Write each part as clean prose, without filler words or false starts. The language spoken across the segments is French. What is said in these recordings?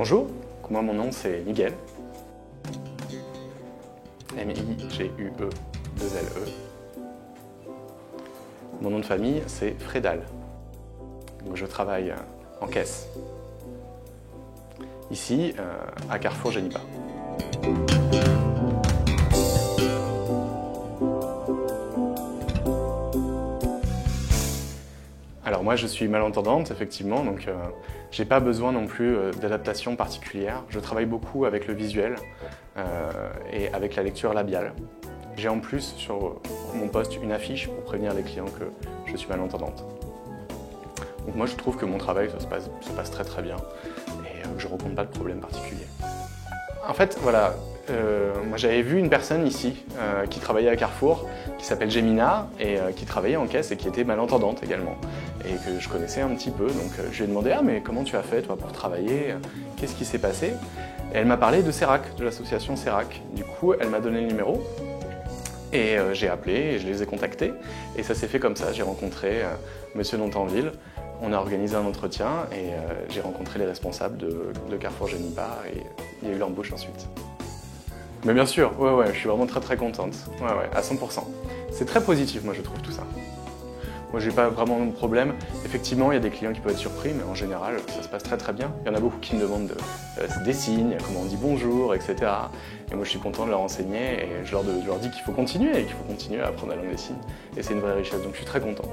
Bonjour, moi mon nom c'est Miguel. M-I-G-U-E-2-L-E. Mon nom de famille c'est Fredal. Donc, je travaille en caisse. Ici, à Carrefour Génipa. Alors moi je suis malentendante effectivement, donc j'ai pas besoin non plus d'adaptation particulière. Je travaille beaucoup avec le visuel et avec la lecture labiale. J'ai en plus sur mon poste une affiche pour prévenir les clients que je suis malentendante. Donc moi je trouve que mon travail se passe très très bien et je ne rencontre pas de problème particulier. En fait voilà, moi j'avais vu une personne ici qui travaillait à Carrefour, qui s'appelle Gemina et qui travaillait en caisse et qui était malentendante également et que je connaissais un petit peu. Donc je lui ai demandé « Ah mais comment tu as fait toi pour travailler? Qu'est-ce qui s'est passé ?» Et elle m'a parlé de CERAC, de l'association CERAC. Du coup elle m'a donné le numéro et j'ai appelé et je les ai contactés et ça s'est fait comme ça. J'ai rencontré Monsieur Dontanville, on a organisé un entretien et j'ai rencontré les responsables de Carrefour Génipa et il y a eu l'embauche ensuite. Mais bien sûr, ouais, je suis vraiment très contente, ouais, à 100%. C'est très positif, moi je trouve tout ça. Moi j'ai pas vraiment de problème. Effectivement, il y a des clients qui peuvent être surpris, mais en général, ça se passe très bien. Il y en a beaucoup qui me demandent des signes, comment on dit bonjour, etc. Et moi je suis content de leur enseigner et je leur dis qu'il faut continuer et qu'il faut continuer à apprendre la langue des signes. Et c'est une vraie richesse, donc je suis très content.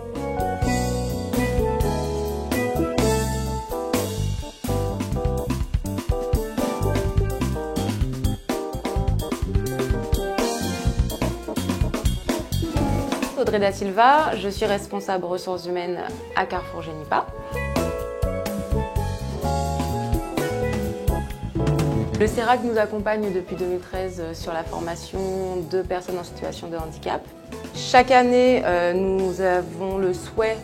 Audrey Da Silva, je suis responsable ressources humaines à Carrefour Génipa. Le CERAC nous accompagne depuis 2013 sur la formation de personnes en situation de handicap. Chaque année, nous avons le souhait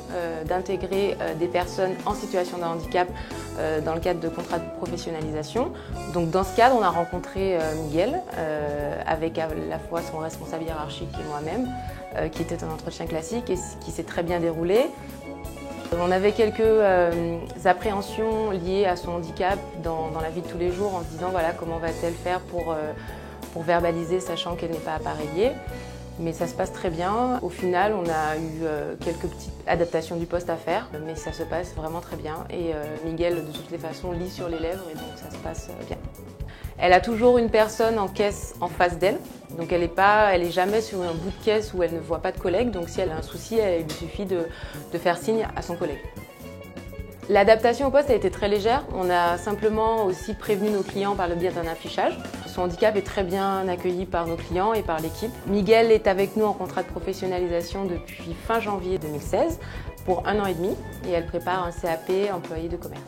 d'intégrer des personnes en situation de handicap dans le cadre de contrats de professionnalisation. Donc dans ce cadre, on a rencontré Miguel, avec à la fois son responsable hiérarchique et moi-même, qui était un entretien classique et qui s'est très bien déroulé. On avait quelques appréhensions liées à son handicap dans la vie de tous les jours en se disant voilà, comment va-t-elle faire pour verbaliser sachant qu'elle n'est pas appareillée. Mais ça se passe très bien. Au final, on a eu quelques petites adaptations du poste à faire, mais ça se passe vraiment très bien. Et Miguel, de toutes les façons, lit sur les lèvres et donc ça se passe bien. Elle a toujours une personne en caisse en face d'elle, donc elle est jamais sur un bout de caisse où elle ne voit pas de collègue, donc si elle a un souci, il lui suffit de faire signe à son collègue. L'adaptation au poste a été très légère, on a simplement aussi prévenu nos clients par le biais d'un affichage. Son handicap est très bien accueilli par nos clients et par l'équipe. Miguel est avec nous en contrat de professionnalisation depuis fin janvier 2016 pour 1 an et demi et elle prépare un CAP employé de commerce.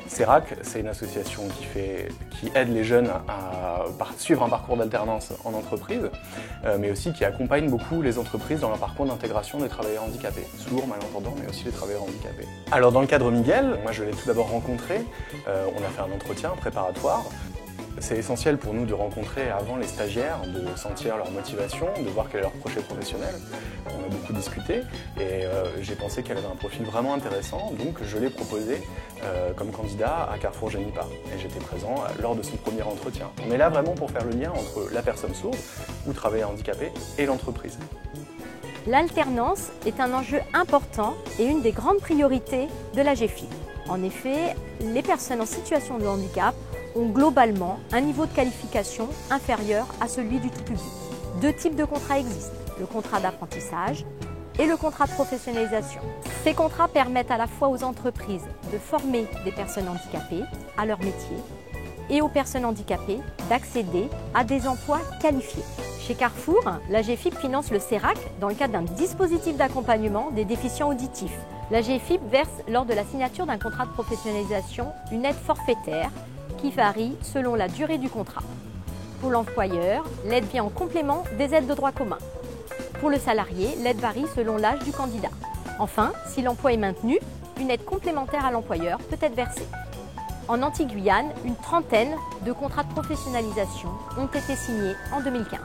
CERAC, c'est une association qui aide les jeunes à suivre un parcours d'alternance en entreprise, mais aussi qui accompagne beaucoup les entreprises dans leur parcours d'intégration des travailleurs handicapés, sourds, malentendants, mais aussi les travailleurs handicapés. Alors dans le cadre Miguel, moi je l'ai tout d'abord rencontré, on a fait un entretien préparatoire. C'est essentiel pour nous de rencontrer avant les stagiaires, de sentir leur motivation, de voir quel est leur projet professionnel. On a beaucoup discuté et j'ai pensé qu'elle avait un profil vraiment intéressant, donc je l'ai proposé comme candidat à Carrefour Génipa. Et j'étais présent lors de son premier entretien. On est là vraiment pour faire le lien entre la personne sourde ou travailleur handicapé et l'entreprise. L'alternance est un enjeu important et une des grandes priorités de la GFIP. En effet, les personnes en situation de handicap ont globalement un niveau de qualification inférieur à celui du tout public. Deux types de contrats existent, le contrat d'apprentissage et le contrat de professionnalisation. Ces contrats permettent à la fois aux entreprises de former des personnes handicapées à leur métier et aux personnes handicapées d'accéder à des emplois qualifiés. Chez Carrefour, la GFIP finance le CERAC dans le cadre d'un dispositif d'accompagnement des déficients auditifs. La GFIP verse lors de la signature d'un contrat de professionnalisation une aide forfaitaire qui varie selon la durée du contrat. Pour l'employeur, l'aide vient en complément des aides de droit commun. Pour le salarié, l'aide varie selon l'âge du candidat. Enfin, si l'emploi est maintenu, une aide complémentaire à l'employeur peut être versée. En Antilles-Guyane, une trentaine de contrats de professionnalisation ont été signés en 2015.